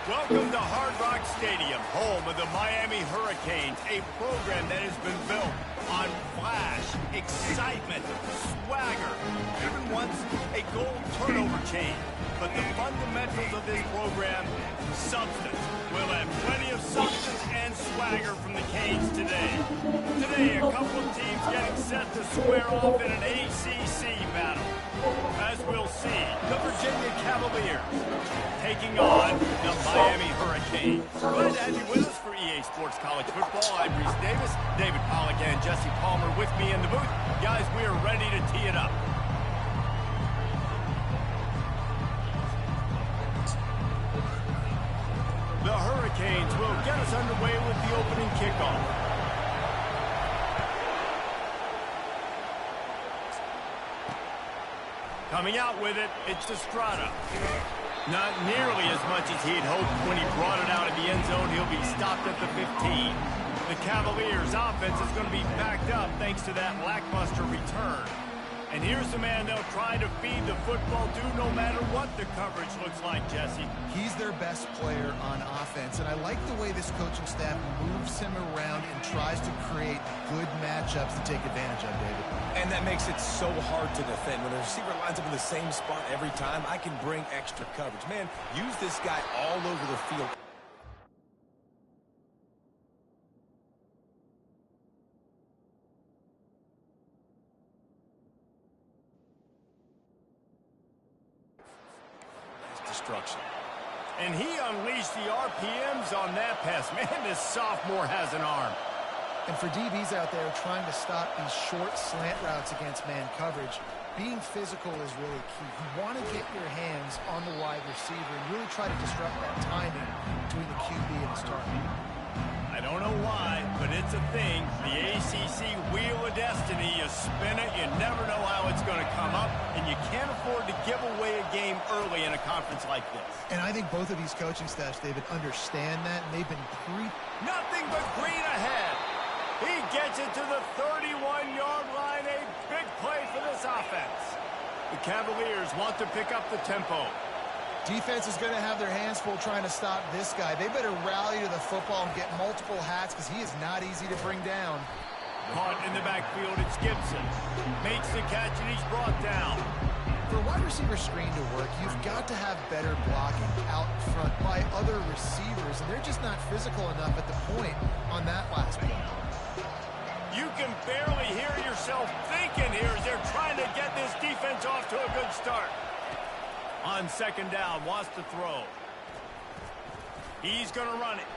Welcome to Hard Rock Stadium, home of the Miami Hurricanes, a program that has been built on flash, excitement, swagger, even once a goal turnover chain. But the fundamentals of this program, substance. We'll have plenty of substance and swagger from the Canes today. Today, a couple of teams getting set to square off in an ACC battle. As we'll see, the Virginia Cavaliers taking on the Miami Hurricanes. Glad to have you with us for EA Sports College Football. I'm Reese Davis, David Pollack and Jesse Palmer with me in the booth. Guys, we are ready to tee it up. The Hurricanes will get us underway with the opening kickoff. Coming out with it, it's Estrada. Not nearly as much as he'd hoped when he brought it out of the end zone. He'll be stopped at the 15. The Cavaliers' offense is going to be backed up thanks to that lackluster return. And here's the man they'll try to feed the football to no matter what the coverage looks like, Jesse. He's their best player on offense, and I like the way this coaching staff moves him around and tries to create good matchups to take advantage of, David. And that makes it so hard to defend. When the receiver lines up in the same spot every time, I can bring extra coverage. Man, use this guy all over the field. Destruction. And he unleashed the RPMs on that pass. Man, this sophomore has an arm. And for DBs out there trying to stop these short slant routes against man coverage, being physical is really key. You want to get your hands on the wide receiver and really try to disrupt that timing between the QB and his target. I don't know why, but it's a thing. The ACC Wheel of Destiny, you spin it, you never know how it's going to come up, and you can't afford to give away a game early in a conference like this. And I think both of these coaching staffs, David, understand that, and they've been Nothing but green ahead. He gets it to the 31-yard line, a big play for this offense. The Cavaliers want to pick up the tempo. Defense is going to have their hands full trying to stop this guy. They better rally to the football and get multiple hats because he is not easy to bring down. Caught in the backfield, it's Gibson. Makes the catch and he's brought down. For a wide receiver screen to work, you've got to have better blocking out front by other receivers, and they're just not physical enough at the point on that last play. You can barely hear yourself thinking here as they're trying to get this defense off to a good start. On second down, wants to throw. He's going to run it.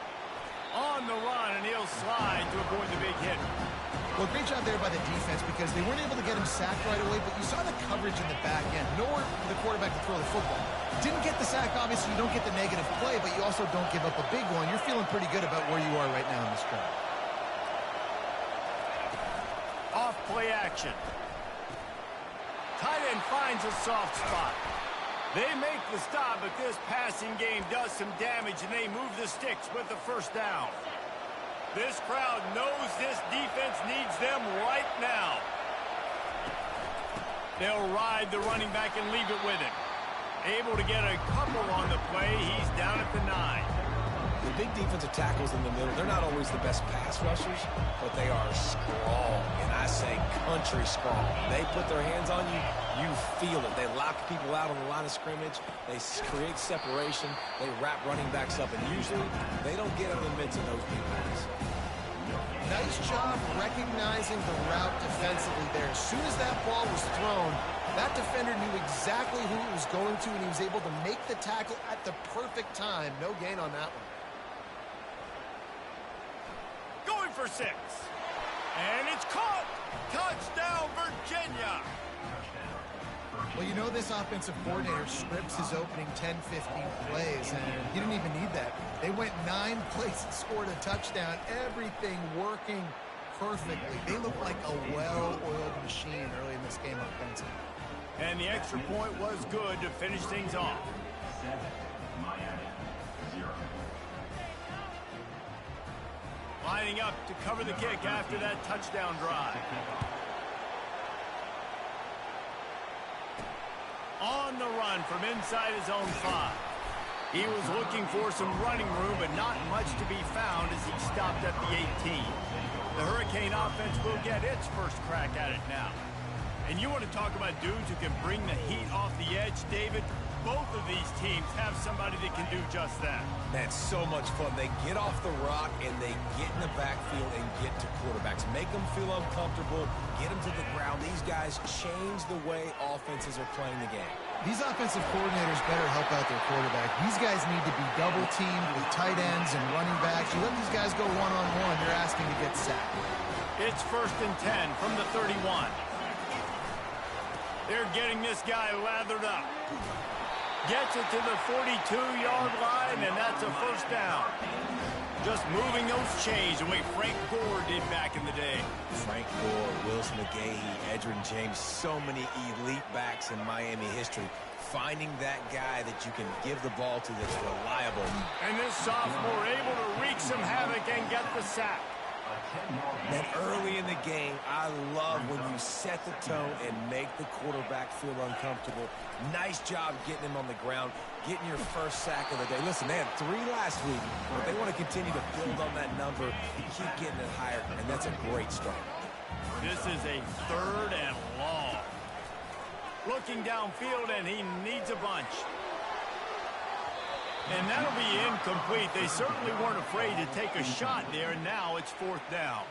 On the run, and he'll slide to avoid the big hit. Well, great job there by the defense because they weren't able to get him sacked right away, but you saw the coverage in the back end. Nowhere for the quarterback to throw the football. Didn't get the sack, obviously. You don't get the negative play, but you also don't give up a big one. You're feeling pretty good about where you are right now in this drive. Off play action. Tight end finds a soft spot. They make the stop, but this passing game does some damage, and they move the sticks with the first down. This crowd knows this defense needs them right now. They'll ride the running back and leave it with him. Able to get a couple on the play. He's down at the 9. The big defensive tackles in the middle, they're not always the best pass rushers, but they are strong, and I say country strong. They put their hands on you, you feel it. They lock people out on the line of scrimmage. They create separation. They wrap running backs up, and usually they don't get in the midst of those big guys. Nice job recognizing the route defensively there. As soon as that ball was thrown, that defender knew exactly who it was going to, and he was able to make the tackle at the perfect time. No gain on that one. for 6. And it's caught. Touchdown, Virginia. Well, you know this offensive coordinator scripts his opening 10, 15 plays, and he didn't even need that. They went 9 plays and scored a touchdown. Everything working perfectly. They look like a well-oiled machine early in this game offensively. And the extra point was good to finish things off. 7, Miami, 0. Lining up to cover the kick after that touchdown drive. On the run from inside his own 5. He was looking for some running room, but not much to be found as he stopped at the 18. The Hurricane offense will get its first crack at it now. And you want to talk about dudes who can bring the heat off the edge, David? Both of these teams have somebody that can do just that. That's so much fun. They get off the rock and they get in the backfield and get to quarterbacks. Make them feel uncomfortable, get them to the ground. These guys change the way offenses are playing the game. These offensive coordinators better help out their quarterback. These guys need to be double-teamed with tight ends and running backs. You let these guys go one-on-one, they're asking to get sacked. It's 1st and 10 from the 31. They're getting this guy lathered up. Gets it to the 42-yard line, and that's a 1st down. Just moving those chains the way Frank Gore did back in the day. Frank Gore, Willis McGahee, Edgerrin James, so many elite backs in Miami history. Finding that guy that you can give the ball to that's reliable. And this sophomore able to wreak some havoc and get the sack. That early in the game, I love when you set the tone and make the quarterback feel uncomfortable. Nice job getting him on the ground, getting your first sack of the day. Listen, they had 3 last week, but they want to continue to build on that number, keep getting it higher, and that's a great start. This is a 3rd and long. Looking downfield, and he needs a bunch. And that'll be incomplete. They certainly weren't afraid to take a shot there, and now it's 4th down.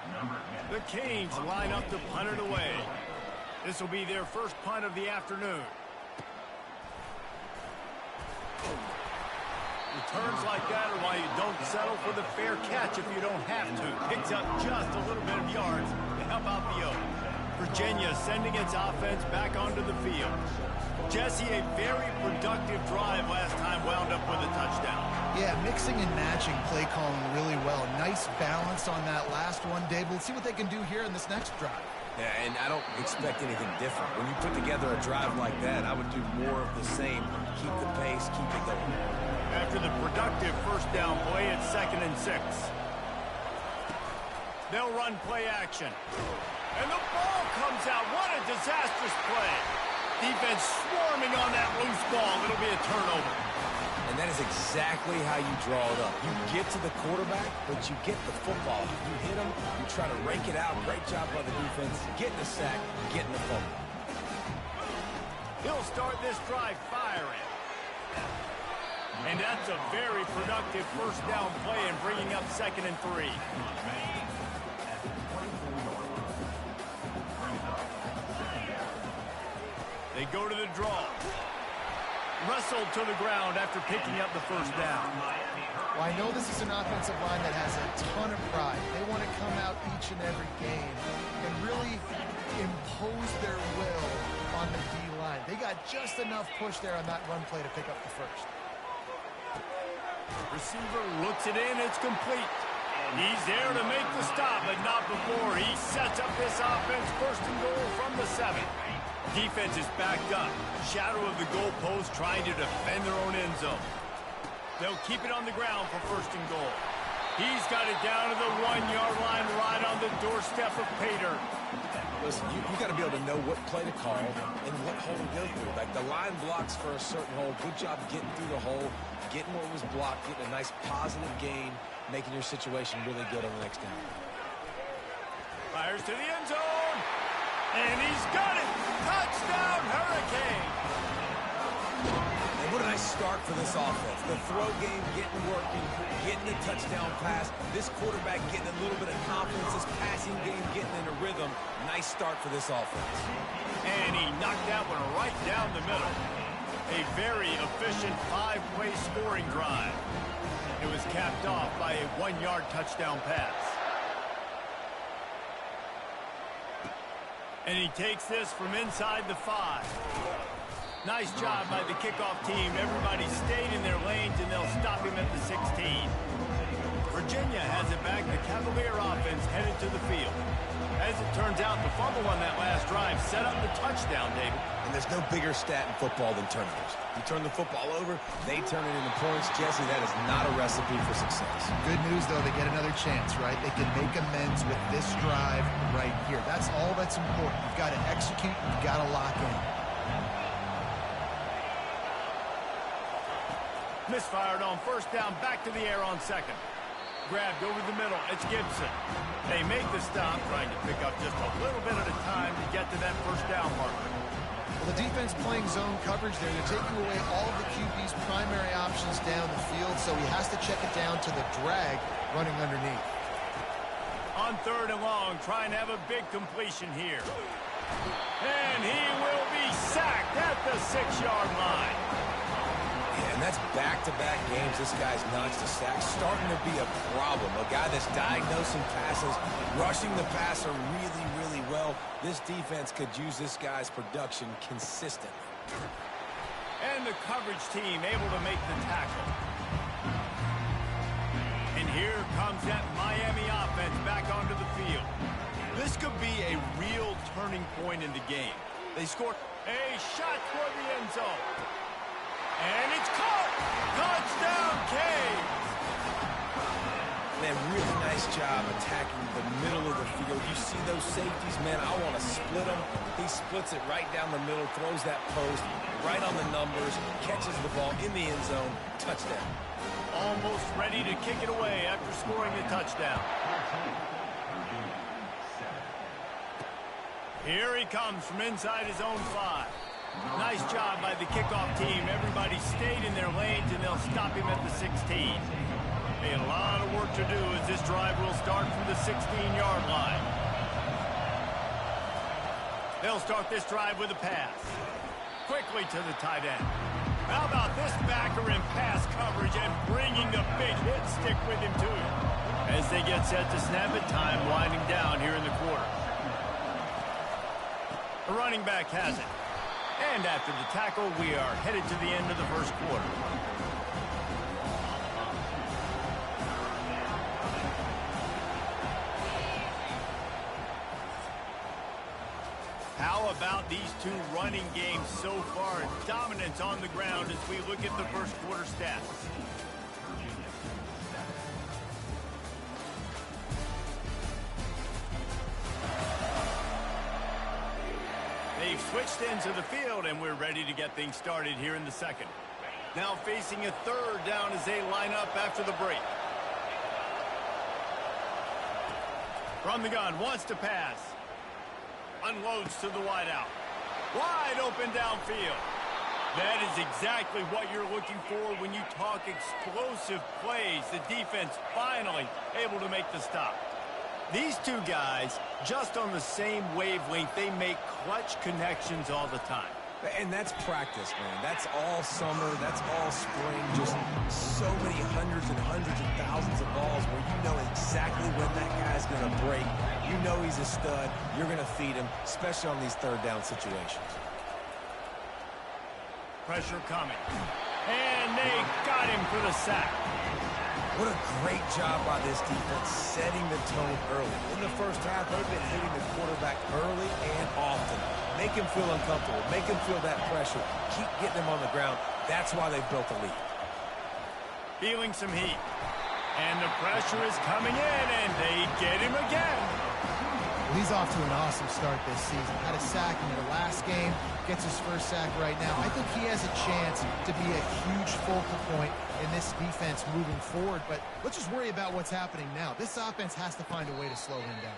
The Canes line up to punt it away. This will be their first punt of the afternoon. Returns like that are why you don't settle for the fair catch if you don't have to. Picks up just a little bit of yards to help out the Oaks. Virginia sending its offense back onto the field. Jesse, a very productive drive last time wound up with a touchdown. Yeah, mixing and matching play calling really well. Nice balance on that last one, Dave. We'll see what they can do here in this next drive. Yeah, and I don't expect anything different. When you put together a drive like that, I would do more of the same. Keep the pace, keep it going. After the productive 1st down play, it's 2nd and 6. They'll run play action. And the ball comes out. What a disastrous play. Defense swarming on that loose ball. It'll be a turnover. And that is exactly how you draw it up. You get to the quarterback, but you get the football. You hit him, you try to rake it out. Great job by the defense. Getting the sack, getting the fumble. He'll start this drive firing. And that's a very productive 1st down play and bringing up 2nd and 3. They go to the draw. Wrestled to the ground after picking up the 1st down. Well, I know this is an offensive line that has a ton of pride. They want to come out each and every game and really impose their will on the D-line. They got just enough push there on that run play to pick up the 1st. Receiver looks it in. It's complete. He's there to make the stop, but not before. He sets up this offense 1st and goal from the 7. Defense is backed up. Shadow of the goalpost trying to defend their own end zone. They'll keep it on the ground for 1st and goal. He's got it down to the 1-yard line right on the doorstep of Pater. Listen, you got to be able to know what play to call and what hole to go through. Like the line blocks for a certain hole. Good job getting through the hole, getting what was blocked, getting a nice positive gain, making your situation really good on the next down. Fires to the end zone. And he's got it. Touchdown, Hurricane. And what a nice start for this offense. The throw game getting working, getting the touchdown pass. This quarterback getting a little bit of confidence. This passing game getting in a rhythm. Nice start for this offense. And he knocked that one right down the middle. A very efficient 5-play scoring drive. It was capped off by a 1-yard touchdown pass. And he takes this from inside the 5. Nice job by the kickoff team. Everybody stayed in their lanes, and they'll stop him at the 16. Virginia has it back. The Cavalier offense headed to the field. As it turns out, the fumble on that last drive set up the touchdown, David. And there's no bigger stat in football than turnovers. You turn the football over, they turn it into points. Jesse, that is not a recipe for success. Good news, though, they get another chance, right? They can make amends with this drive right here. That's all that's important. You've got to execute. You've got to lock in. Misfired on first down, back to the air on second. Grabbed over the middle. It's Gibson. They make the stop, trying to pick up just a little bit at a time to get to that first down marker. Well, the defense playing zone coverage there. They're taking away all of the QB's primary options down the field, so he has to check it down to the drag running underneath. On 3rd and long, trying to have a big completion here. And he will be sacked at the 6-yard line. And that's back-to-back games this guy's notched a sack. Starting to be a problem. A guy that's diagnosing passes, rushing the passer really, really well. This defense could use this guy's production consistently. And the coverage team able to make the tackle. And here comes that Miami offense back onto the field. This could be a real turning point in the game. They scored a shot toward the end zone. And it's caught! Touchdown, Cave! Man, really nice job attacking the middle of the field. You see those safeties, man, I want to split them. He splits it right down the middle, throws that post, right on the numbers, catches the ball in the end zone, touchdown. Almost ready to kick it away after scoring the touchdown. Here he comes from inside his own 5. Nice job by the kickoff team. Everybody stayed in their lanes, and they'll stop him at the 16. A lot of work to do as this drive will start from the 16-yard line. They'll start this drive with a pass. Quickly to the tight end. How about this backer in pass coverage and bringing the big hit stick with him to him? As they get set to snap it, time winding down here in the quarter. The running back has it. And after the tackle, we are headed to the end of the first quarter. How about these two running games so far? Dominance on the ground as we look at the first quarter stats. They've switched into the field, and we're ready to get things started here in the second. Now facing a 3rd down as they line up after the break. From the gun, wants to pass. Unloads to the wideout. Wide open downfield. That is exactly what you're looking for when you talk explosive plays. The defense finally able to make the stop. These two guys, just on the same wavelength, they make clutch connections all the time. And that's practice, man. That's all summer. That's all spring. Just so many hundreds and hundreds of thousands of balls where you know exactly when that guy's going to break. You know he's a stud. You're going to feed him, especially on these 3rd down situations. Pressure coming. And they got him for the sack. What a great job by this defense setting the tone early. In the first half, they've been hitting the quarterback early and often. Make him feel uncomfortable. Make him feel that pressure. Keep getting him on the ground. That's why they've built a lead. Feeling some heat. And the pressure is coming in, and they get him again. Well, he's off to an awesome start this season. Had a sack in their last game. Gets his first sack right now. I think he has a chance to be a huge focal point in this defense moving forward. But let's just worry about what's happening now. This offense has to find a way to slow him down.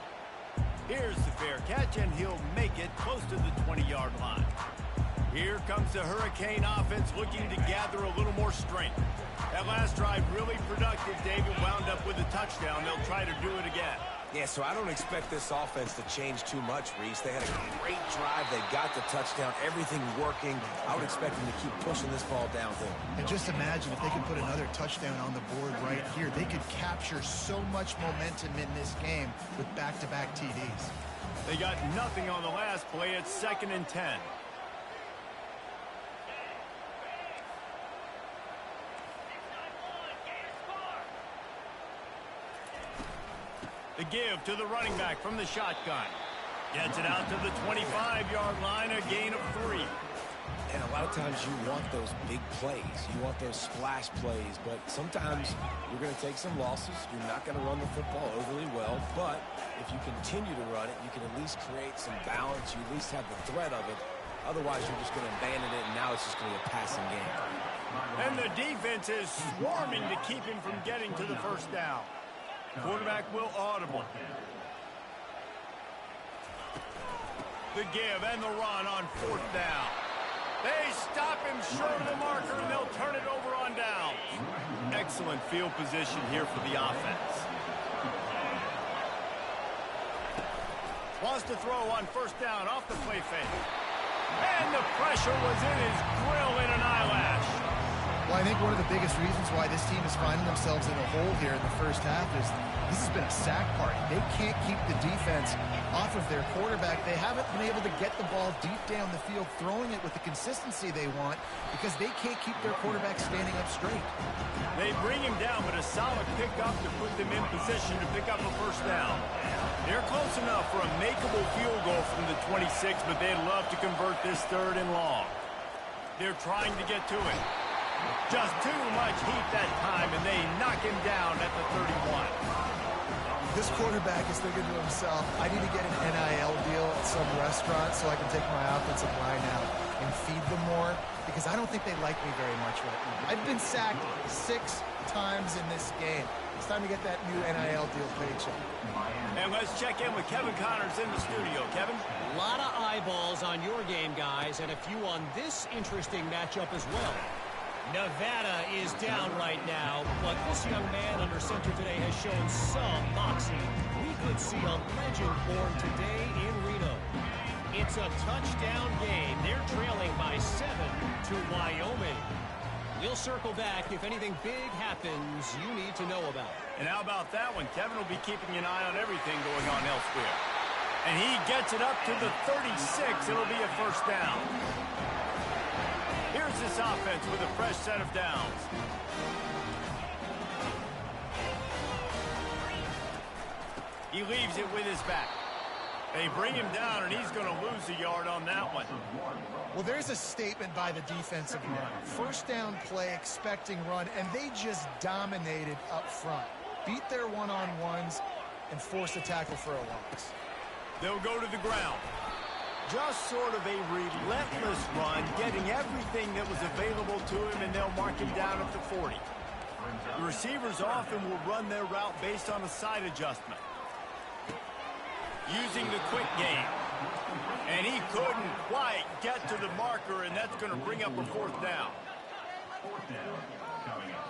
Here's the fair catch, and he'll make it close to the 20-yard line. Here comes the Hurricane offense looking to gather a little more strength. That last drive really productive. David wound up with a touchdown. They'll try to do it again. Yeah, so I don't expect this offense to change too much, Reese. They had a great drive. They got the touchdown, everything working. I would expect them to keep pushing this ball downhill. And just imagine if they could put another touchdown on the board right here. They could capture so much momentum in this game with back-to-back TDs. They got nothing on the last play. It's 2nd and 10. The give to the running back from the shotgun. Gets it out to the 25-yard line, a gain of 3. And a lot of times you want those big plays. You want those splash plays. But sometimes you're going to take some losses. You're not going to run the football overly well. But if you continue to run it, you can at least create some balance. You at least have the threat of it. Otherwise, you're just going to abandon it, and now it's just going to be a passing game. And the defense is swarming to keep him from getting to the first down. Quarterback will audible. The give and the run on 4th down. They stop him short of the marker, and they'll turn it over on downs. Excellent field position here for the offense. Wants to throw on 1st down off the play fake. And the pressure was in his grill in an eyelash. Well, I think one of the biggest reasons why this team is finding themselves in a hole here in the first half is this has been a sack party. They can't keep the defense off of their quarterback. They haven't been able to get the ball deep down the field, throwing it with the consistency they want because they can't keep their quarterback standing up straight. They bring him down, but a solid pickup to put them in position to pick up a 1st down. They're close enough for a makeable field goal from the 26, but they'd love to convert this 3rd and long. They're trying to get to it. Just too much heat that time, and they knock him down at the 31. This quarterback is thinking to himself, I need to get an NIL deal at some restaurant so I can take my offensive line out and feed them more, because I don't think they like me very much right now. I've been sacked 6 times in this game. It's time to get that new NIL deal paycheck. And let's check in with Kevin Connors in the studio. Kevin? A lot of eyeballs on your game, guys, and a few on this interesting matchup as well. Nevada is down right now, but this young man under center today has shown some moxie. We could see a legend born today in Reno. It's a touchdown game. They're trailing by 7 to Wyoming. We'll circle back if anything big happens you need to know about. And how about that one? Kevin will be keeping an eye on everything going on elsewhere. And he gets it up to the 36. It'll be a 1st down. Here's this offense with a fresh set of downs. He leaves it with his back. They bring him down, and he's going to lose a yard on that one. Well, there's a statement by the defensive line. 1st down play, expecting run, and they just dominated up front. Beat their one-on-ones and force a tackle for a loss. They'll go to the ground. Just sort of a relentless run, getting everything that was available to him, and they'll mark him down at the 40. The receivers often will run their route based on a side adjustment, using the quick game. And he couldn't quite get to the marker, and that's going to bring up a 4th down. 4th down coming up.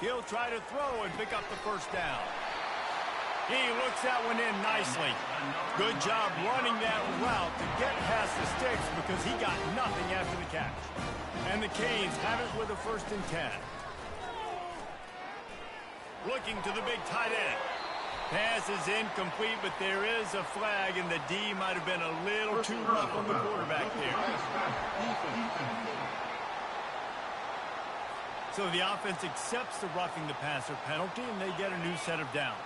He'll try to throw and pick up the 1st down. He looks that one in nicely. Good job running that route to get past the sticks because he got nothing after the catch. And the Canes have it with a 1st and 10. Looking to the big tight end. Pass is incomplete, but there is a flag, and the D might have been a little too rough on the quarterback there. So the offense accepts the roughing the passer penalty, and they get a new set of downs.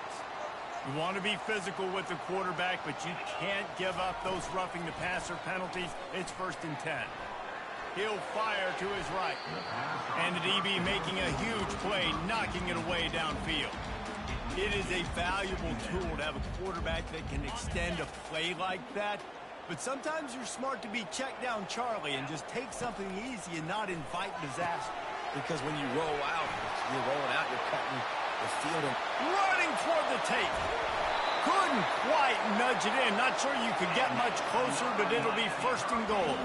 You want to be physical with the quarterback, but you can't give up those roughing the passer penalties. It's 1st and 10. He'll fire to his right. And the DB making a huge play, knocking it away downfield. It is a valuable tool to have a quarterback that can extend a play like that. But sometimes you're smart to be check down Charlie and just take something easy and not invite disaster. Because when you roll out, you're rolling out, you're cutting the field. And running toward the tape. Couldn't quite nudge it in. Not sure you could get much closer, but it'll be first and goal.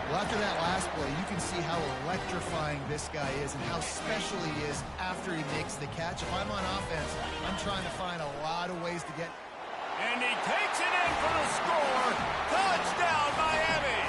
Well, after that last play, you can see how electrifying this guy is and how special he is after he makes the catch. If I'm on offense, I'm trying to find a lot of ways to get... And he takes it in for the score. Touchdown, Miami!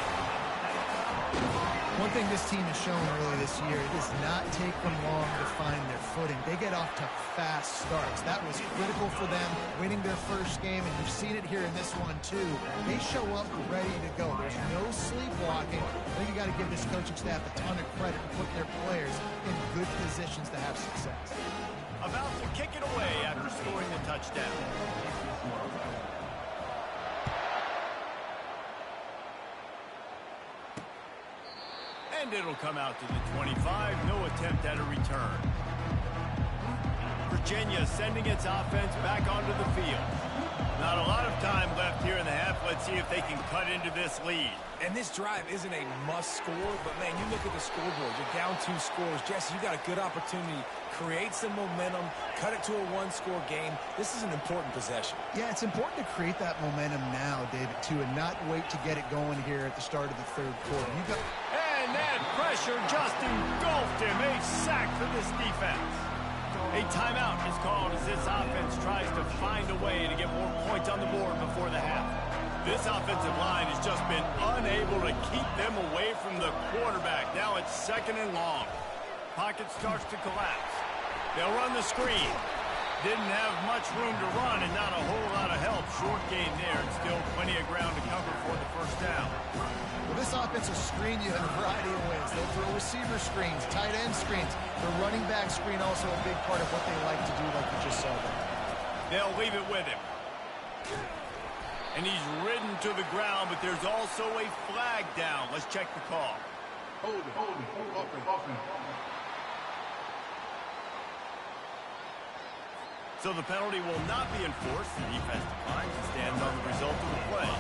One thing this team has shown early this year, it does not take them long to find their footing. They get off to fast starts. That was critical for them, winning their first game, and you've seen it here in this one, too. They show up ready to go. There's no sleepwalking. I think you got to give this coaching staff a ton of credit for putting their players in good positions to have success. About to kick it away after scoring the touchdown. And it'll come out to the 25. No attempt at a return. Virginia sending its offense back onto the field. Not a lot of time left here in the half. Let's see if they can cut into this lead. And this drive isn't a must score, but, man, you look at the scoreboard. You're down 2 scores. Jesse, you got a good opportunity. Create some momentum. Cut it to a 1-score game. This is an important possession. Yeah, it's important to create that momentum now, David, too, and not wait to get it going here at the start of the third quarter. And that pressure just engulfed him. A sack for this defense. A timeout is called as this offense tries to find a way to get more points on the board before the half. This offensive line has just been unable to keep them away from the quarterback. Now it's second and long. Pocket starts to collapse. They'll run the screen. Didn't have much room to run and not a whole lot of help. Short game there and still plenty of ground to cover for the first down. Well, this offense will screen you in a variety of ways. They'll throw receiver screens, tight end screens. The running back screen also a big part of what they like to do, like you just saw there. They'll leave it with him. And he's ridden to the ground, but there's also a flag down. Let's check the call. Hold it. So the penalty will not be enforced. The defense declines and stands on the result of the play.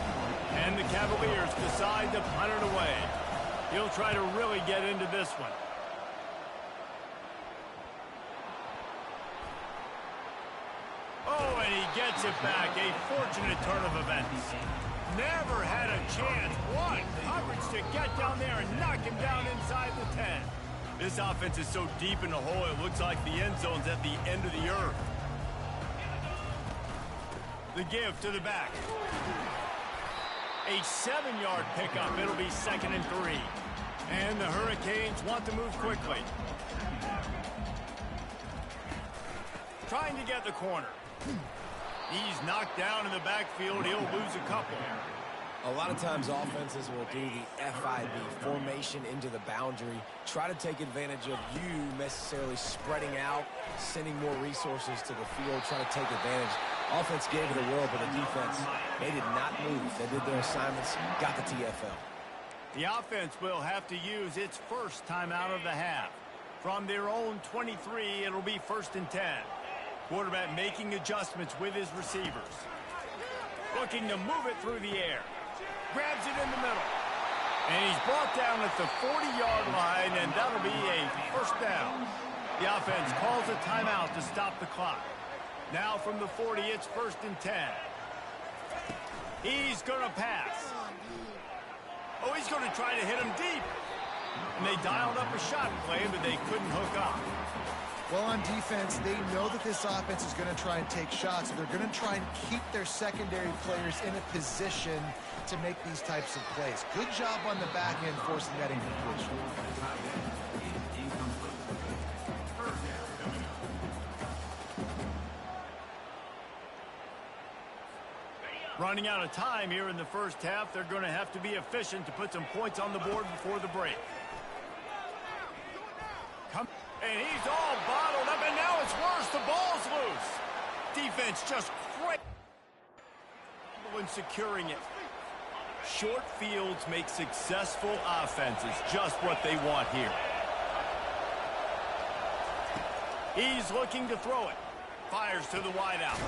And the Cavaliers decide to punt it away. He'll try to really get into this one. Oh, and he gets it back. A fortunate turn of events. Never had a chance. One coverage to get down there and knock him down inside the 10. This offense is so deep in the hole, it looks like the end zone's at the end of the earth. The give to the back. A 7-yard pickup. It'll be second and 3. And the Hurricanes want to move quickly. Trying to get the corner. He's knocked down in the backfield. He'll lose a couple. A lot of times offenses will do the FIB, formation into the boundary, try to take advantage of you necessarily spreading out, sending more resources to the field, trying to take advantage. Offense gave it a whirl, but the defense, they did not move. They did their assignments, got the TFL. The offense will have to use its first timeout of the half. From their own 23, it'll be first and 10. Quarterback making adjustments with his receivers. Looking to move it through the air. Grabs it in the middle. And he's brought down at the 40-yard line, and that'll be a first down. The offense calls a timeout to stop the clock. Now from the 40, it's first and 10. He's going to pass. Oh, he's going to try to hit him deep. And they dialed up a shot play, but they couldn't hook up. Well, on defense, they know that this offense is going to try and take shots. So they're going to try and keep their secondary players in a position to make these types of plays. Good job on the back end forcing that incompletion. Running out of time here in the first half. They're going to have to be efficient to put some points on the board before the break. And he's all bottled up, and now it's worse. The ball's loose. Defense just great when securing it. Short fields make successful offenses just what they want here. He's looking to throw it. Fires to the wideout.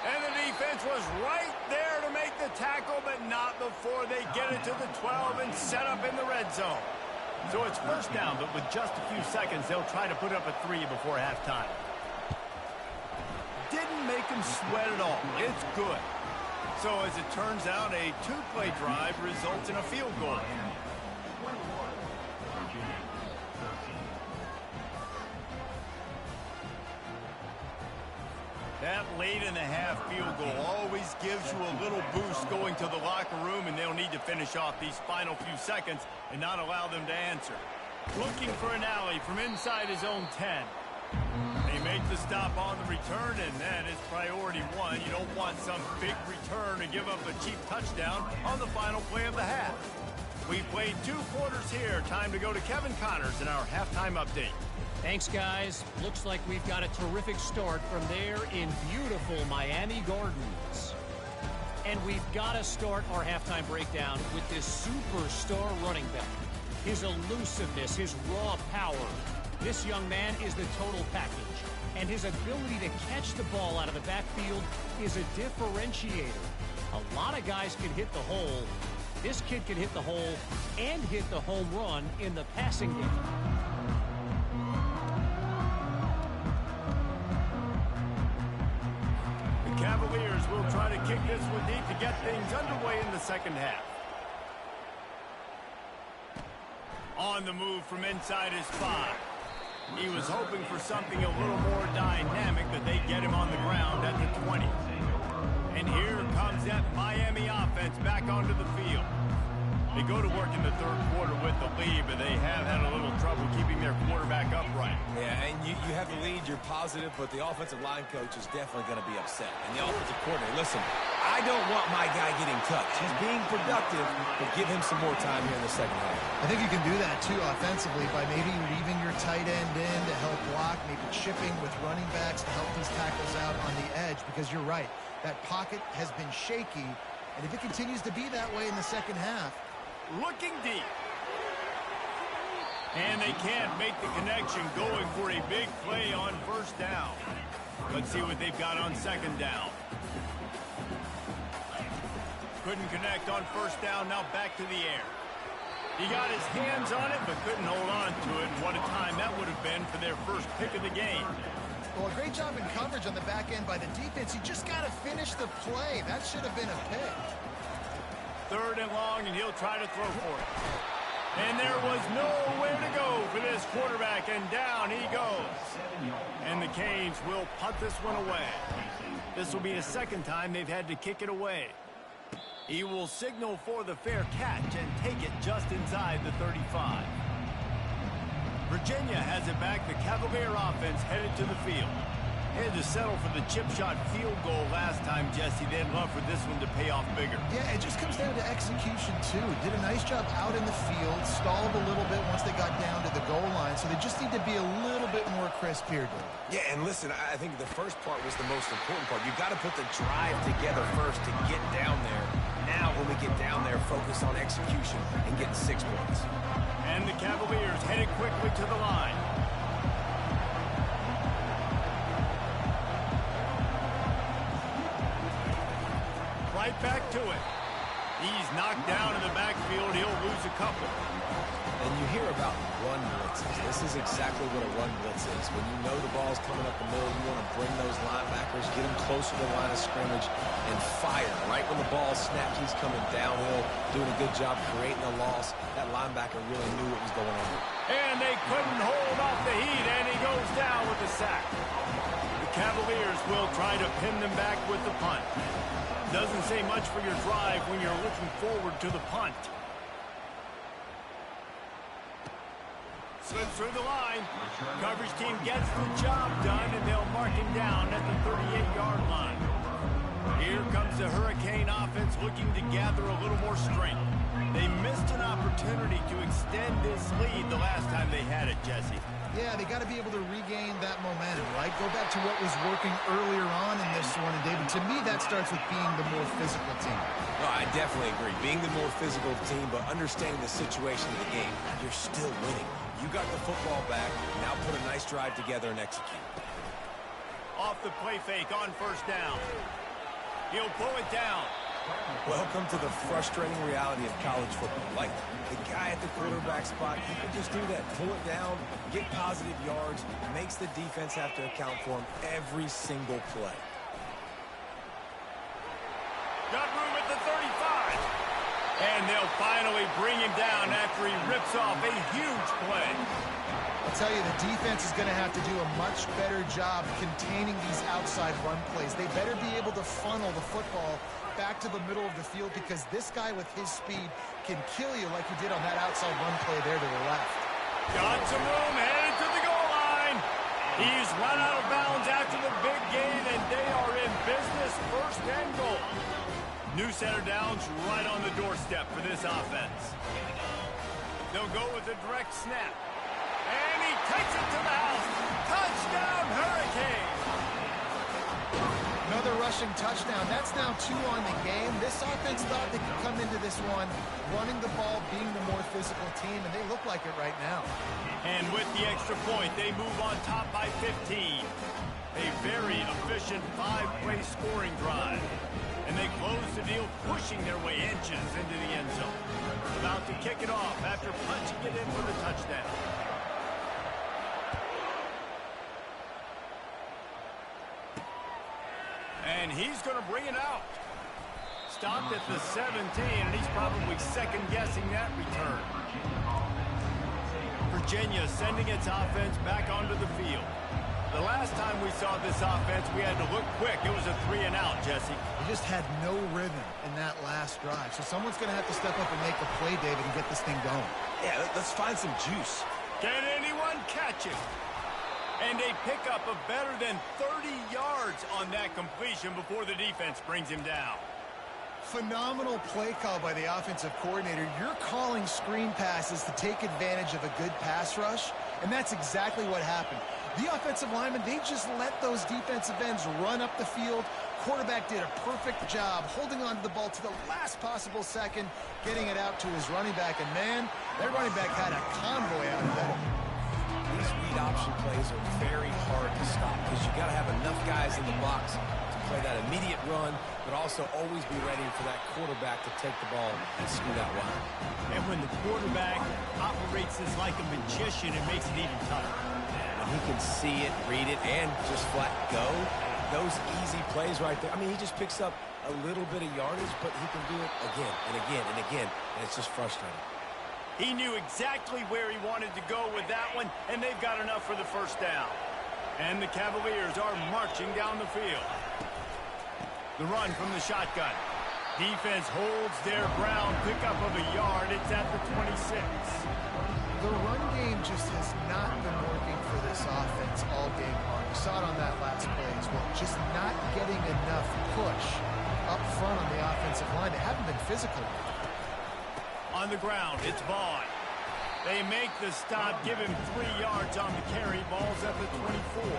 And the defense was right there to make the tackle, but not before they get it to the 12 and set up in the red zone. So it's first down, but with just a few seconds, they'll try to put up a 3 before halftime. didn't make him sweat at all. It's good. So as it turns out, a two-play drive results in a field goal. That late-in-the-half field goal always gives you a little boost going to the locker room, and they'll need to finish off these final few seconds and not allow them to answer. Looking for an alley from inside his own 10. They make the stop on the return, and that is priority one. You don't want some big return to give up a cheap touchdown on the final play of the half. We played 2 quarters here. Time to go to Kevin Connors in our halftime update. Thanks, guys. Looks like we've got a terrific start from there in beautiful Miami Gardens. And we've got to start our halftime breakdown with this superstar running back. His elusiveness, his raw power. This young man is the total package. And his ability to catch the ball out of the backfield is a differentiator. A lot of guys can hit the hole. This kid can hit the hole and hit the home run in the passing game. Cavaliers will try to kick this one deep to get things underway in the second half. On the move from inside his 5. He was hoping for something a little more dynamic, but they get him on the ground at the 20. And here comes that Miami offense back onto the field. They go to work in the third quarter with the lead, but they have had a little trouble keeping their quarterback upright. Yeah, and you have the lead, you're positive, but the offensive line coach is definitely going to be upset. And the offensive coordinator, listen, I don't want my guy getting touched. He's being productive, but give him some more time here in the second half. I think you can do that, too, offensively, by maybe leaving your tight end in to help block, maybe chipping with running backs to help these tackles out on the edge, because you're right. That pocket has been shaky, and if it continues to be that way in the second half, looking deep. And they can't make the connection, going for a big play on first down. Let's see what they've got on second down. Couldn't connect on first down, now back to the air. He got his hands on it, but couldn't hold on to it. What a time that would have been for their first pick of the game. Well, a great job in coverage on the back end by the defense. You just got to finish the play. That should have been a pick. 3rd and long, and he'll try to throw for it. And there was nowhere to go for this quarterback, and down he goes. And the Canes will punt this one away. This will be the second time they've had to kick it away. He will signal for the fair catch and take it just inside the 35. Virginia has it back. The Cavalier offense headed to the field. They had to settle for the chip shot field goal last time, Jesse. They'd love for this one to pay off bigger. Yeah, it just comes down to execution, too. Did a nice job out in the field, stalled a little bit once they got down to the goal line, so they just need to be a little bit more crisp here, Dave. Yeah, and listen, I think the first part was the most important part. You've got to put the drive together first to get down there. Now, when we get down there, focus on execution and getting 6 points. And the Cavaliers headed quickly to the line. Right back to it. He's knocked down in the backfield. He'll lose a couple. And you hear about run blitzes. This is exactly what a run blitz is. When you know the ball's coming up the middle, you want to bring those linebackers, get them closer to the line of scrimmage, and fire. Right when the ball snaps, he's coming downhill, doing a good job creating a loss. That linebacker really knew what was going on. And they couldn't hold off the heat, and he goes down with the sack. The Cavaliers will try to pin them back with the punt. Doesn't say much for your drive when you're looking forward to the punt. Slips through the line. Coverage team gets the job done, and they'll mark him down at the 38-yard line. Here comes the Hurricane offense looking to gather a little more strength. They missed an opportunity to extend this lead the last time they had it, Jesse. Yeah, they got to be able to regain that momentum, right? Go back to what was working earlier on in this one. And, David, to me, that starts with being the more physical team. No, I definitely agree. Being the more physical team, but understanding the situation of the game, you're still winning. You got the football back. Now put a nice drive together and execute. Off the play fake on first down. He'll pull it down. Welcome to the frustrating reality of college football. Like, the guy at the quarterback spot, he can just do that. Pull it down, get positive yards, makes the defense have to account for him every single play. Got room at the 35. And they'll finally bring him down after he rips off a huge play. I'll tell you, the defense is going to have to do a much better job containing these outside run plays. They better be able to funnel the football back to the middle of the field, because this guy with his speed can kill you like he did on that outside run play there to the left. Got some room, headed to the goal line. He's run out of bounds after the big gain, and they are in business, first and goal. New center downs right on the doorstep for this offense. They'll go with a direct snap. And he takes it to the house. Touchdown, Hurricane. Another rushing touchdown. That's now 2 on the game. This offense thought they could come into this one running the ball, being the more physical team, and they look like it right now. And with the extra point, they move on top by 15. A very efficient 5-play scoring drive. And they close the deal, pushing their way inches into the end zone. About to kick it off after punching it in for the touchdown. And he's going to bring it out. Stopped at the 17, and he's probably second-guessing that return. Virginia sending its offense back onto the field. The last time we saw this offense, we had to look quick. It was a 3-and-out, Jesse. They just had no rhythm in that last drive. So someone's going to have to step up and make a play, David, and get this thing going. Yeah, let's find some juice. Can anyone catch it? And a pickup of better than 30 yards on that completion before the defense brings him down. Phenomenal play call by the offensive coordinator. You're calling screen passes to take advantage of a good pass rush, and that's exactly what happened. The offensive linemen, they just let those defensive ends run up the field. Quarterback did a perfect job holding on to the ball to the last possible second, getting it out to his running back. And, man, that running back had a convoy out of that. These read option plays are very hard to stop because you got to have enough guys in the box to play that immediate run, but also always be ready for that quarterback to take the ball and scoot out wide. And when the quarterback operates this like a magician, it makes it even tougher. When he can see it, read it, and just flat go, those easy plays right there. I mean, he just picks up a little bit of yardage, but he can do it again and again and again, and it's just frustrating. He knew exactly where he wanted to go with that one, and they've got enough for the first down. And the Cavaliers are marching down the field. The run from the shotgun. Defense holds their ground, pickup of a yard. It's at the 26. The run game just has not been working for this offense all game long. You saw it on that last play as well. Just not getting enough push up front on the offensive line. They haven't been physical. On the ground, it's Vaughn. They make the stop, give him 3 yards on the carry. Ball's at the 24.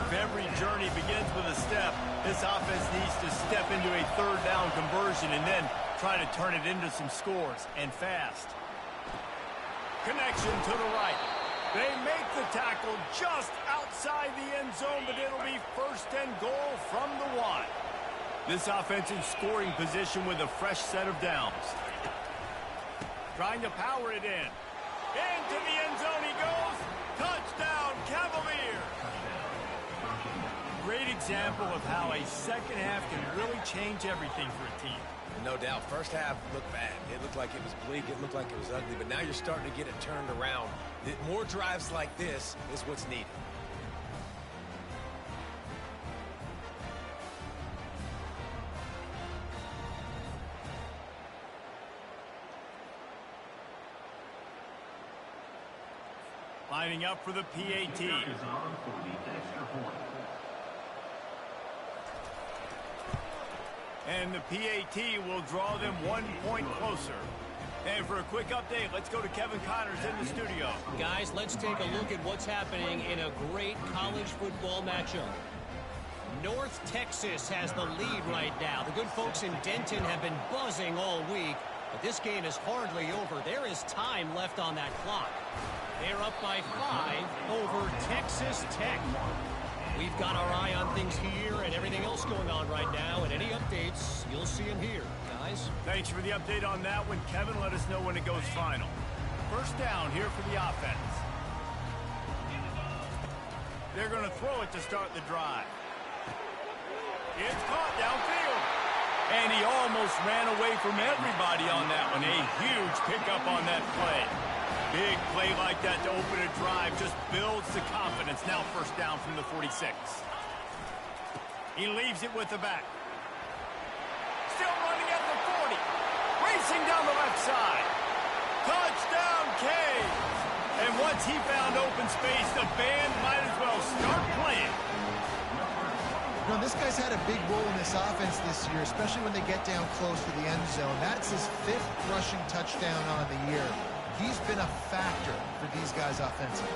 If every journey begins with a step, this offense needs to step into a third down conversion and then try to turn it into some scores, and fast. Connection to the right. They make the tackle just outside the end zone, but it'll be first and goal from the 1. This offense in scoring position with a fresh set of downs. Trying to power it in. Into the end zone he goes. Touchdown, Cavaliers. Great example of how a second half can really change everything for a team. No doubt. First half looked bad. It looked like it was bleak. It looked like it was ugly. But now you're starting to get it turned around. More drives like this is what's needed. Lining up for the PAT. And the PAT will draw them 1 point closer. And for a quick update, let's go to Kevin Connors in the studio. Guys, let's take a look at what's happening in a great college football matchup. North Texas has the lead right now. The good folks in Denton have been buzzing all week, but this game is hardly over. There is time left on that clock. They're up by 5 over Texas Tech. We've got our eye on things here and everything else going on right now, and any updates, you'll see them here, guys. Thanks for the update on that one, Kevin. Let us know when it goes final. First down here for the offense. They're going to throw it to start the drive. It's caught downfield. And he almost ran away from everybody on that one. A huge pickup on that play. Big play like that to open a drive just builds the confidence. Now first down from the 46. He leaves it with the back. Still running at the 40. Racing down the left side. Touchdown, Caves. And once he found open space, the band might as well start playing. You know, this guy's had a big role in this offense this year, especially when they get down close to the end zone. That's his 5th rushing touchdown on the year. He's been a factor for these guys offensively.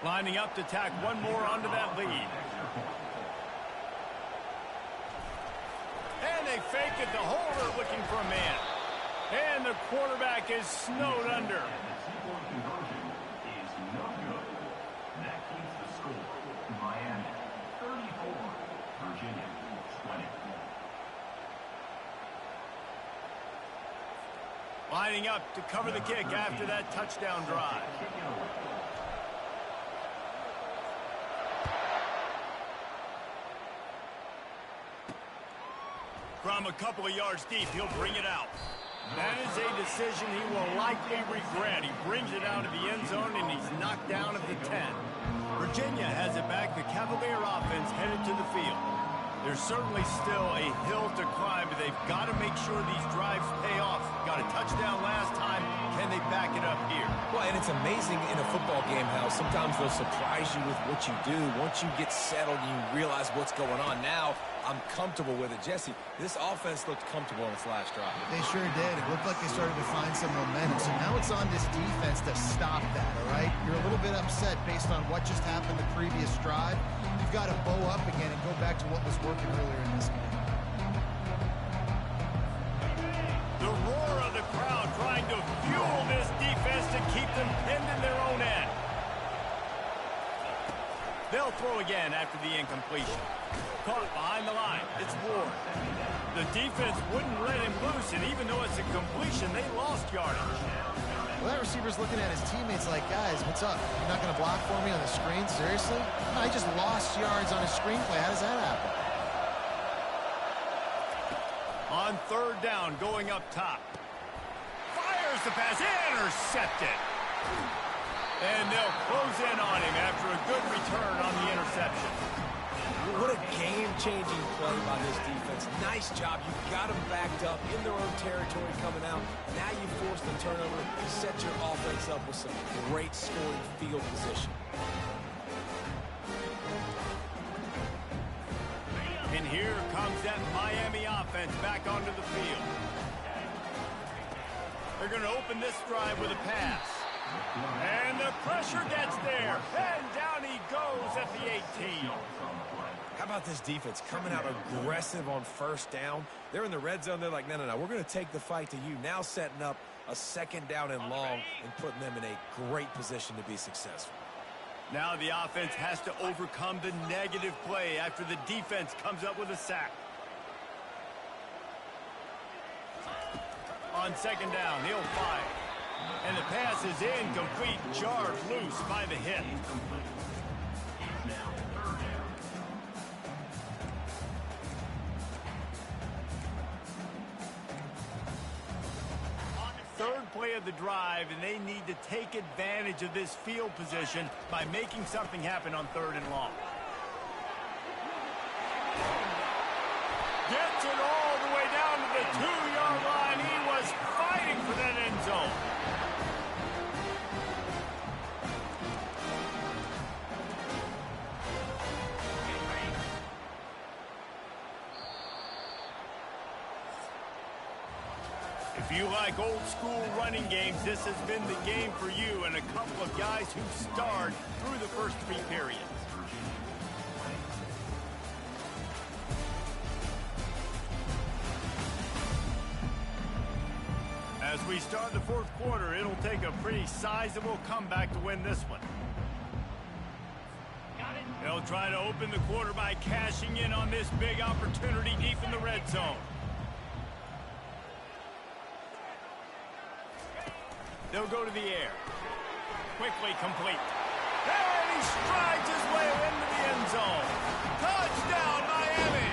Lining up to tack one more onto that lead. And they fake it. The holder looking for a man. And the quarterback is snowed under. That keeps the score. Miami 34, Virginia 20. Lining up to cover the kick after that touchdown drive. From a couple of yards deep, he'll bring it out. That is a decision he will likely regret. He brings it out of the end zone, and he's knocked down at the 10. Virginia has it back. The Cavalier offense headed to the field. There's certainly still a hill to climb, but they've got to make sure these drives pay off. Got a touchdown last time. Can they back it up here? Well, and it's amazing in a football game how sometimes they'll surprise you with what you do. Once you get settled, you realize what's going on. Now, I'm comfortable with it. Jesse, this offense looked comfortable in its last drive. They sure did. It looked like they started to find some momentum. So now it's on this defense to stop that, all right? You're a little bit upset based on what just happened the previous drive. You've got to bow up again and go back to what was working earlier in this game. The roar of the crowd trying to fuel this defense to keep them pinned in their own end. They'll throw again after the incompletion. Caught behind the line. It's Ward. The defense wouldn't let him loose, and even though it's a completion, they lost yardage. Well, that receiver's looking at his teammates like, guys, what's up? You're not going to block for me on the screen? Seriously? No, I just lost yards on a screen play. How does that happen? On third down, going up top. Fires the pass. Intercepted. And they'll close in on him after a good return on the interception. What a game-changing play by this defense. Nice job. You got them backed up in their own territory coming out. Now you force the turnover, set your offense up with some great scoring field position. And here comes that Miami offense back onto the field. They're going to open this drive with a pass. And the pressure gets there. And down he goes at the 18. How about this defense coming out aggressive on first down? They're in the red zone. They're like, no, we're going to take the fight to you. Now setting up a second down and long and putting them in a great position to be successful. Now the offense has to overcome the negative play after the defense comes up with a sack. On second down, he'll fire. And the pass is incomplete, jarred loose by the hit. Third play of the drive, and they need to take advantage of this field position by making something happen on third and long. Gets it all the way down to the 2-yard line. He was fighting for that end zone. If you like old school running games, this has been the game for you and a couple of guys who starred through the first 3 periods. As we start the 4th quarter, it'll take a pretty sizable comeback to win this one. They'll try to open the quarter by cashing in on this big opportunity deep in the red zone. They'll go to the air. Quickly complete. And he strides his way into the end zone. Touchdown, Miami!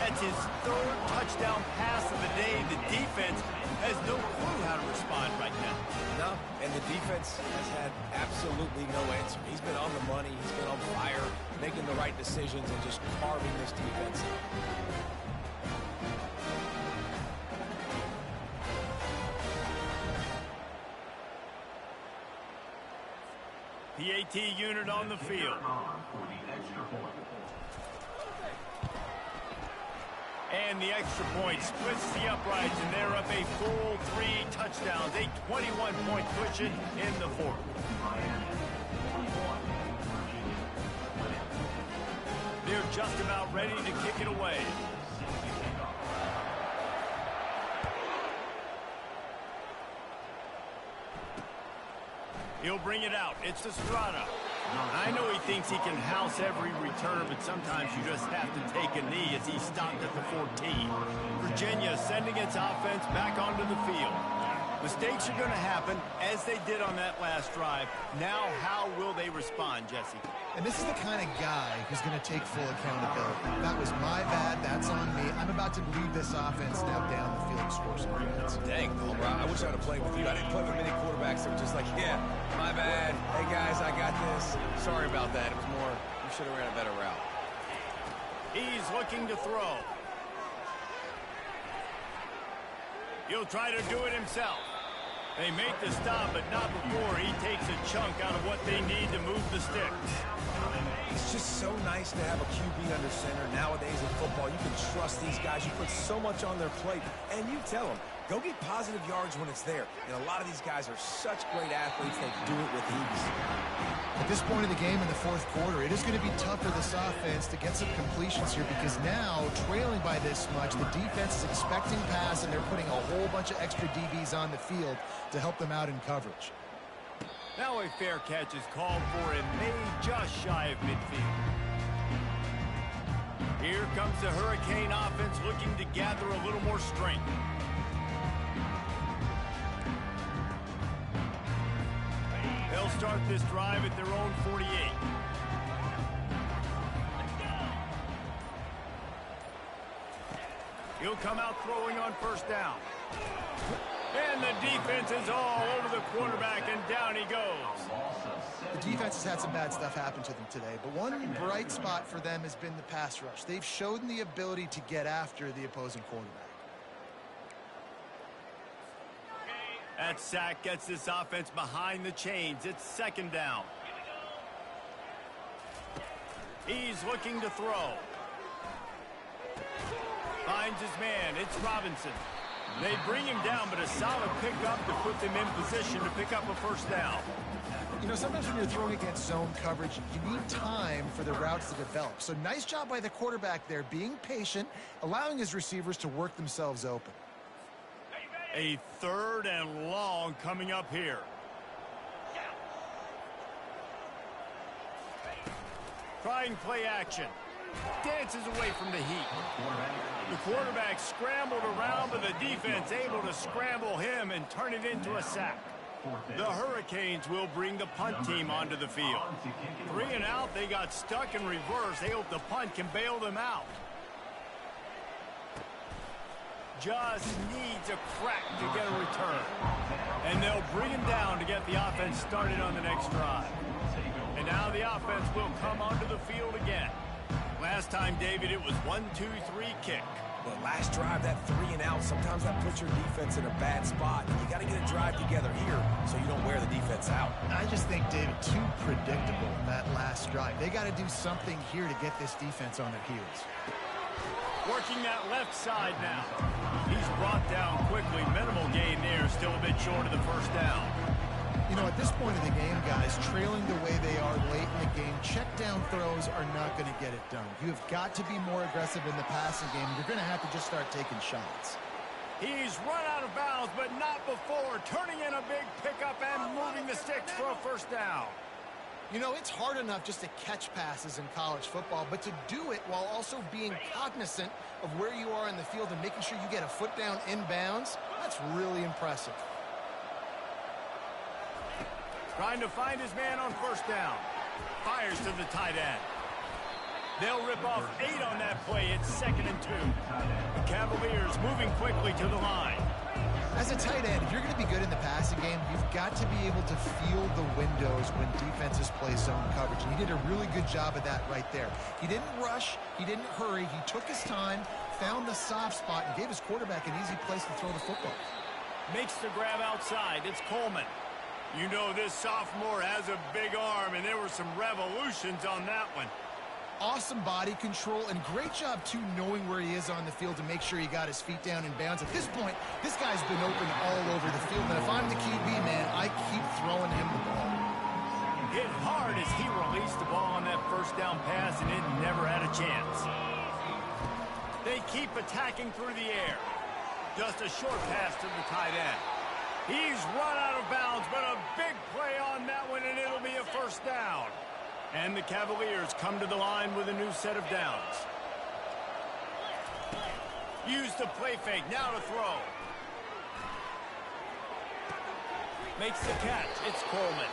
That's his 3rd touchdown pass of the day. The defense has no clue how to respond right now. No, and the defense has had absolutely no answer. He's been on the money. He's been on fire, making the right decisions and just carving this defense up. PAT unit on the field. And the extra point splits the uprights, and they're up a full 3 touchdowns, a 21-point cushion in the 4th. They're just about ready to kick it away. He'll bring it out. It's Estrada. I know he thinks he can house every return, but sometimes you just have to take a knee as he stopped at the 14. Virginia sending its offense back onto the field. Mistakes are going to happen, as they did on that last drive. Now, how will they respond, Jesse? And this is the kind of guy who's going to take full accountability. That was my bad. That's on me. I'm about to lead this offense now down the field to score some points. Dang, Cobra, I wish I would have played with you. I didn't play with many quarterbacks that were just like, yeah, my bad. Hey, guys, I got this. Sorry about that. It was more, you should have ran a better route. He's looking to throw. He'll try to do it himself. They make the stop, but not before he takes a chunk out of what they need to move the sticks. It's just so nice to have a QB under center. Nowadays in football, you can trust these guys. You put so much on their plate, and you tell them, go get positive yards when it's there. And a lot of these guys are such great athletes, they do it with ease. At this point of the game in the 4th quarter, it is going to be tough for this offense to get some completions here because now, trailing by this much, the defense is expecting pass, and they're putting a whole bunch of extra DBs on the field to help them out in coverage. Now a fair catch is called for and made just shy of midfield. Here comes the Hurricane offense looking to gather a little more strength. They'll start this drive at their own 48. He'll come out throwing on 1st down. And the defense is all over the quarterback, and down he goes. The defense has had some bad stuff happen to them today, but one bright spot for them has been the pass rush. They've shown the ability to get after the opposing quarterback. That sack gets this offense behind the chains. It's 2nd down. He's looking to throw. Finds his man. It's Robinson. They bring him down, but a solid pickup to put them in position to pick up a 1st down. You know, sometimes when you're throwing against zone coverage, you need time for the routes to develop. So nice job by the quarterback there, being patient, allowing his receivers to work themselves open. A 3rd and long coming up here. Trying play action. Dances away from the heat. The quarterback scrambled around, but the defense able to scramble him and turn it into a sack. The Hurricanes will bring the punt team onto the field. 3 and out, they got stuck in reverse. They hope the punt can bail them out. Just needs a crack to get a return. And they'll bring him down to get the offense started on the next drive. And now the offense will come onto the field again. Last time, David, it was 1-2-3 kick. The last drive, that 3 and out, sometimes that puts your defense in a bad spot. And you got to get a drive together here so you don't wear the defense out. I just think, David, too predictable in that last drive. They got to do something here to get this defense on their heels. Working that left side now. He's brought down quickly. Minimal gain there, still a bit short of the first down. You know, at this point of the game, guys, trailing the way they are late in the game, check down throws are not going to get it done. You've got to be more aggressive in the passing game. You're going to have to just start taking shots. He's run out of bounds, but not before. Turning in a big pickup and moving the sticks for a first down. You know, it's hard enough just to catch passes in college football, but to do it while also being cognizant of where you are in the field and making sure you get a foot down inbounds, that's really impressive. Trying to find his man on first down. Fires to the tight end. They'll rip off 8 on that play. It's 2nd and 2. The Cavaliers moving quickly to the line. As a tight end, if you're going to be good in the passing game, you've got to be able to feel the windows when defenses play zone coverage. And he did a really good job of that right there. He didn't rush. He didn't hurry. He took his time, found the soft spot, and gave his quarterback an easy place to throw the football. Makes the grab outside. It's Coleman. You know this sophomore has a big arm, and there were some revolutions on that one. Awesome body control, and great job, too, knowing where he is on the field to make sure he got his feet down in bounds. At this point, this guy's been open all over the field, and if I'm the QB, man, I keep throwing him the ball. Hit hard as he released the ball on that first down pass, and it never had a chance. They keep attacking through the air. Just a short pass to the tight end. He's run out of bounds, but a big play on that one, and it'll be a first down. And the Cavaliers come to the line with a new set of downs. Use the play fake, now to throw. Makes the catch, it's Coleman.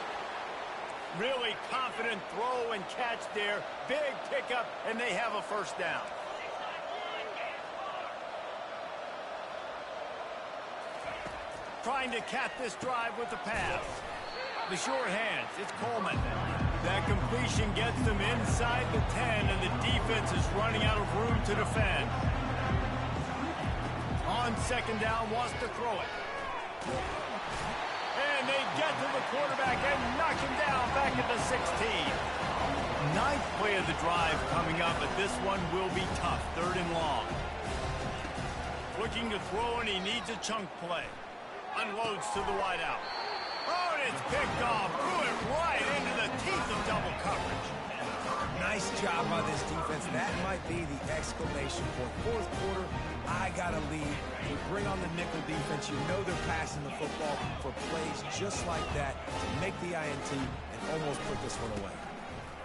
Really confident throw and catch there. Big pickup, and they have a first down. Trying to cap this drive with the pass. The short hands, it's Coleman. That completion gets them inside the 10, and the defense is running out of room to defend. On second down, wants to throw it. And they get to the quarterback and knock him down back at the 16. 9th play of the drive coming up, but this one will be tough. 3rd and long. Looking to throw, and he needs a chunk play. Unloads to the wideout. Oh, and it's picked off. Threw it right into the teeth of double coverage. Nice job by this defense. That might be the exclamation point. 4th quarter, I got a lead. We bring on the nickel defense. You know they're passing the football for plays just like that to make the INT and almost put this one away.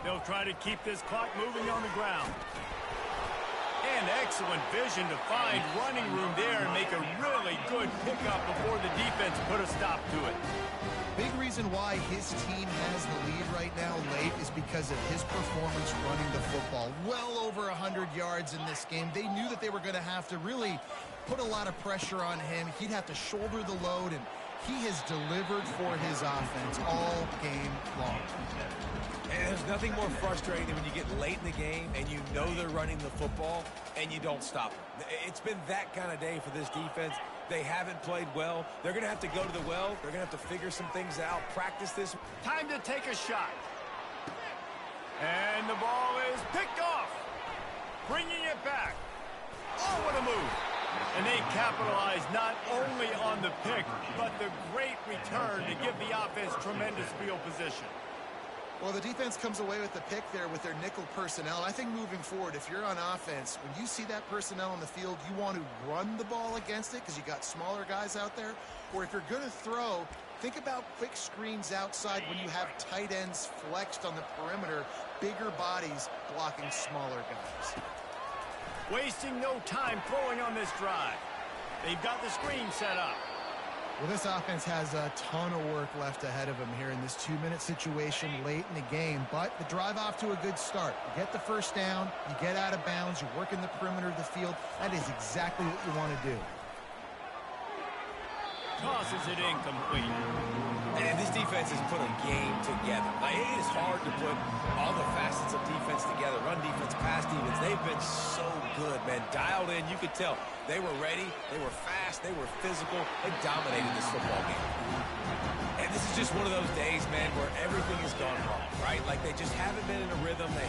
They'll try to keep this clock moving on the ground. And excellent vision to find running room there and make a really good pickup before the defense put a stop to it. Big reason why his team has the lead right now late is because of his performance running the football. Well over 100 yards in this game. They knew that they were going to have to really put a lot of pressure on him. He'd have to shoulder the load, and he has delivered for his offense all game long. And there's nothing more frustrating than when you get late in the game and you know they're running the football and you don't stop them. It's been that kind of day for this defense. They haven't played well. They're going to have to go to the well. They're going to have to figure some things out, practice this. Time to take a shot. And the ball is picked off. Bringing it back. Oh, what a move. And they capitalize not only on the pick, but the great return to give the offense tremendous field position. Well, the defense comes away with the pick there with their nickel personnel. I think moving forward, if you're on offense, when you see that personnel on the field, you want to run the ball against it because you got smaller guys out there. Or if you're going to throw, think about quick screens outside when you have tight ends flexed on the perimeter, bigger bodies blocking smaller guys. Wasting no time throwing on this drive. They've got the screen set up. Well, this offense has a ton of work left ahead of them here in this 2-minute situation late in the game, but the drive off to a good start. You get the first down, you get out of bounds, you work in the perimeter of the field. That is exactly what you want to do. Tosses it incomplete. And this defense has put a game together. It is hard to put all the facets of defense together. Run defense, pass defense. They've been so good, man. Dialed in. You could tell They were ready, they were fast, they were physical, they dominated this football game. And this is just one of those days, man, where everything has gone wrong, right? Like they just haven't been in a rhythm, they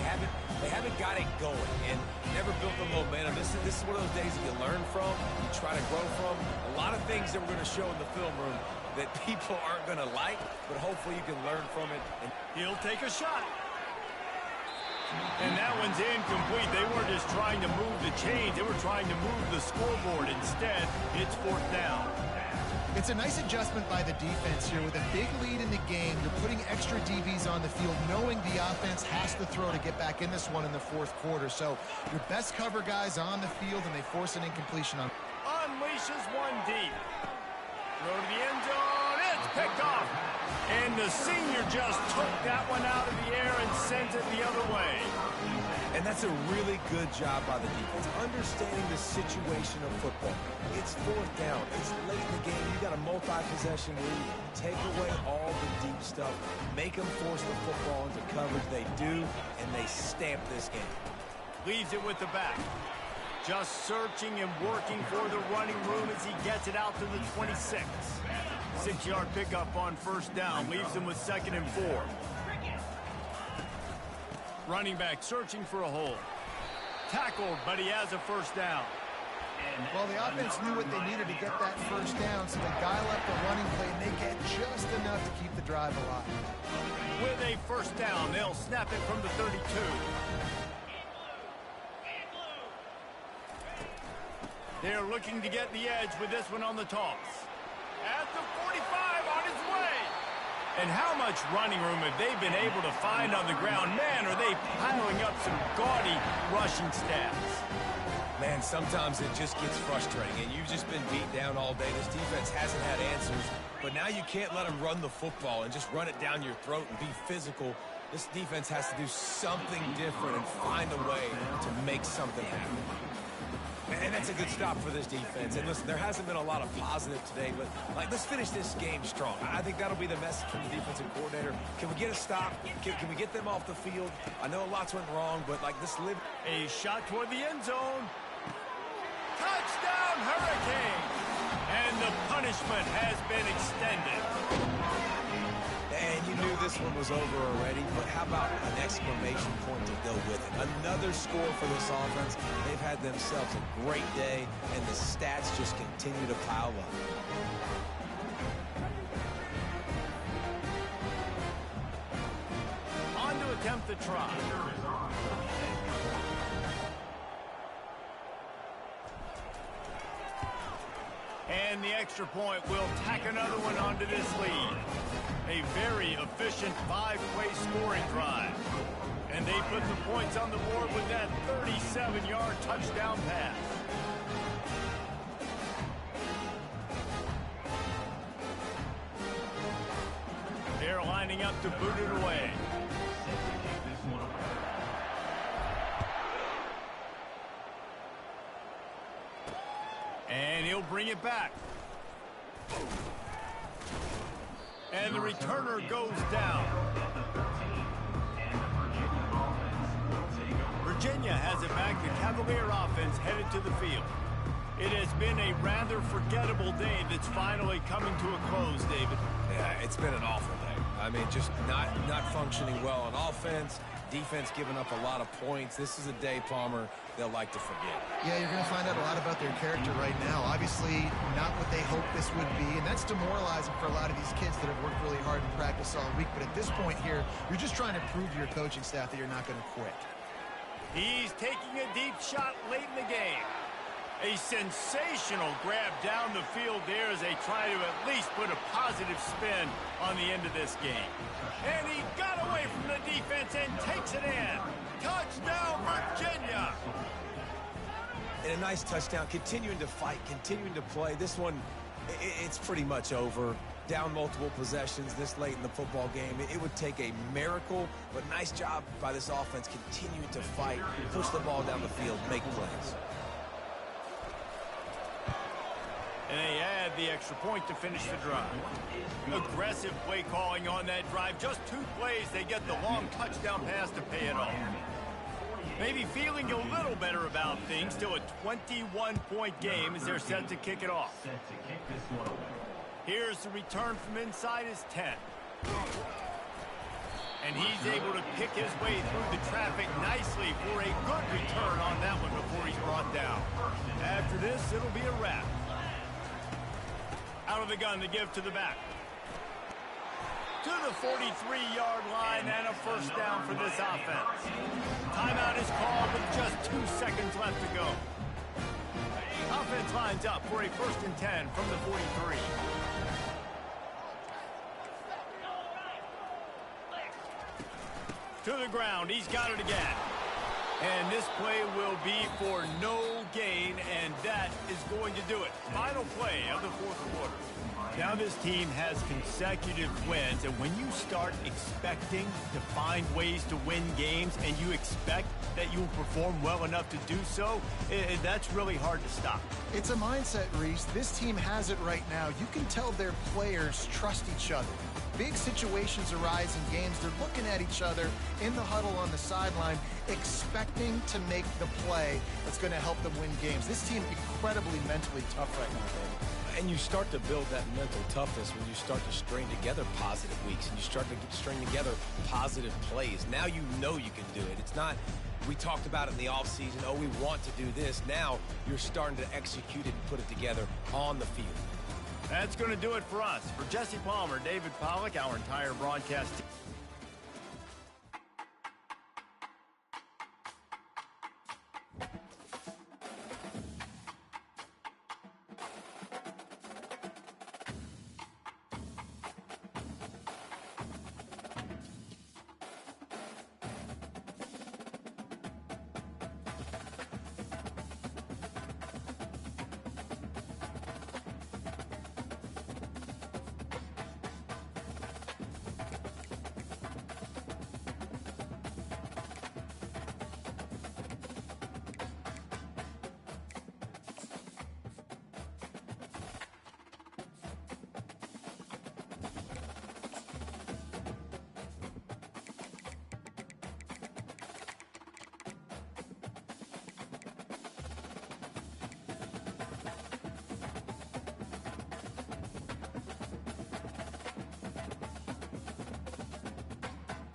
haven't got it going and never built the momentum. This is one of those days that you learn from, you try to grow from. A lot of things that we're going to show in the film room that people aren't going to like, but hopefully you can learn from it. And he'll take a shot. And that one's incomplete. They weren't just trying to move the chains. They were trying to move the scoreboard. Instead, it's 4th down. It's a nice adjustment by the defense here. With a big lead in the game, you're putting extra DBs on the field, knowing the offense has to throw to get back in this one in the 4th quarter. So your best cover guys on the field, and they force an incompletion on. Unleashes one deep. Throw to the end zone. It's picked off. And the senior just took that one out of the air and sent it the other way. And that's a really good job by the defense, understanding the situation of football. It's 4th down. It's late in the game. You got a multi-possession lead. Take away all the deep stuff. Make them force the football into coverage. They do, and they stamp this game. Leaves it with the back. Just searching and working for the running room as he gets it out to the 26. 6-yard pickup on 1st down. Leaves him with 2nd and 4. Running back searching for a hole. Tackled, but he has a 1st down. Well, the offense knew what they needed to get that 1st down, so they dial up the running play, and they get just enough to keep the drive alive. With a 1st down, they'll snap it from the 32. They're looking to get the edge with this one on the toss. At the 45, on his way. And how much running room have they been able to find on the ground? Man, are they piling up some gaudy rushing stats. Man, sometimes it just gets frustrating, and you've just been beat down all day. This defense hasn't had answers, but now you can't let them run the football and just run it down your throat and be physical. This defense has to do something different and find a way to make something happen. And that's a good stop for this defense. And listen, there hasn't been a lot of positive today, but let's finish this game strong. I think that'll be the message from the defensive coordinator. Can we get a stop? Can we get them off the field? I know lots went wrong, but this live. A shot toward the end zone. Touchdown, Hurricane! And the punishment has been extended. And you knew this one was over already, but how about an exclamation point to go with it? Another score for this offense. They've had themselves a great day, and the stats just continue to pile up. On to attempt the try. And the extra point will tack another one onto this lead. A very efficient 5-play scoring drive. And they put the points on the board with that 37-yard touchdown pass. They're lining up to boot it away. And he'll bring it back. And the returner goes down. Virginia has it back. The Cavalier offense headed to the field. It has been a rather forgettable day that's finally coming to a close, David. Yeah, it's been an awful day. I mean, just not functioning well on offense. Defense giving up a lot of points. This is a day, Palmer, they'll like to forget. Yeah, you're going to find out a lot about their character right now. Obviously, not what they hoped this would be, and that's demoralizing for a lot of these kids that have worked really hard in practice all week. But at this point here, you're just trying to prove to your coaching staff that you're not going to quit. He's taking a deep shot late in the game. A sensational grab down the field there as they try to at least put a positive spin on the end of this game. And he got away from the defense and takes it in. Touchdown, Virginia! And a nice touchdown, continuing to fight, continuing to play. This one, it's pretty much over. Down multiple possessions this late in the football game. It would take a miracle, but nice job by this offense continuing to fight, push the ball down the field, make plays. And they add the extra point to finish the drive. Aggressive play calling on that drive. Just 2 plays, they get the long touchdown pass to pay it off. Maybe feeling a little better about things. Still a 21-point game as they're set to kick it off. Set to kick this one away. Here's the return from inside his 10. And he's able to pick his way through the traffic nicely for a good return on that one before he's brought down. After this, it'll be a wrap. Out of the gun to give to the back. To the 43-yard line and a first down for this offense. Timeout is called with just 2 seconds left to go. Offense lines up for a 1st and 10 from the 43. To the ground, he's got it again. And this play will be for no gain, and that is going to do it. Final play of the 4th quarter. Now this team has consecutive wins, and when you start expecting to find ways to win games and you expect that you will perform well enough to do so, that's really hard to stop. It's a mindset, Reese. This team has it right now. You can tell their players trust each other. Big situations arise in games. They're looking at each other in the huddle on the sideline, expecting to make the play that's going to help them win games. This team incredibly mentally tough right now, David. And you start to build that mental toughness when you start to string together positive weeks and you start to string together positive plays. Now you know you can do it. It's not, we talked about it in the offseason, oh, we want to do this. Now you're starting to execute it and put it together on the field. That's going to do it for us. For Jesse Palmer, David Pollack, our entire broadcast team.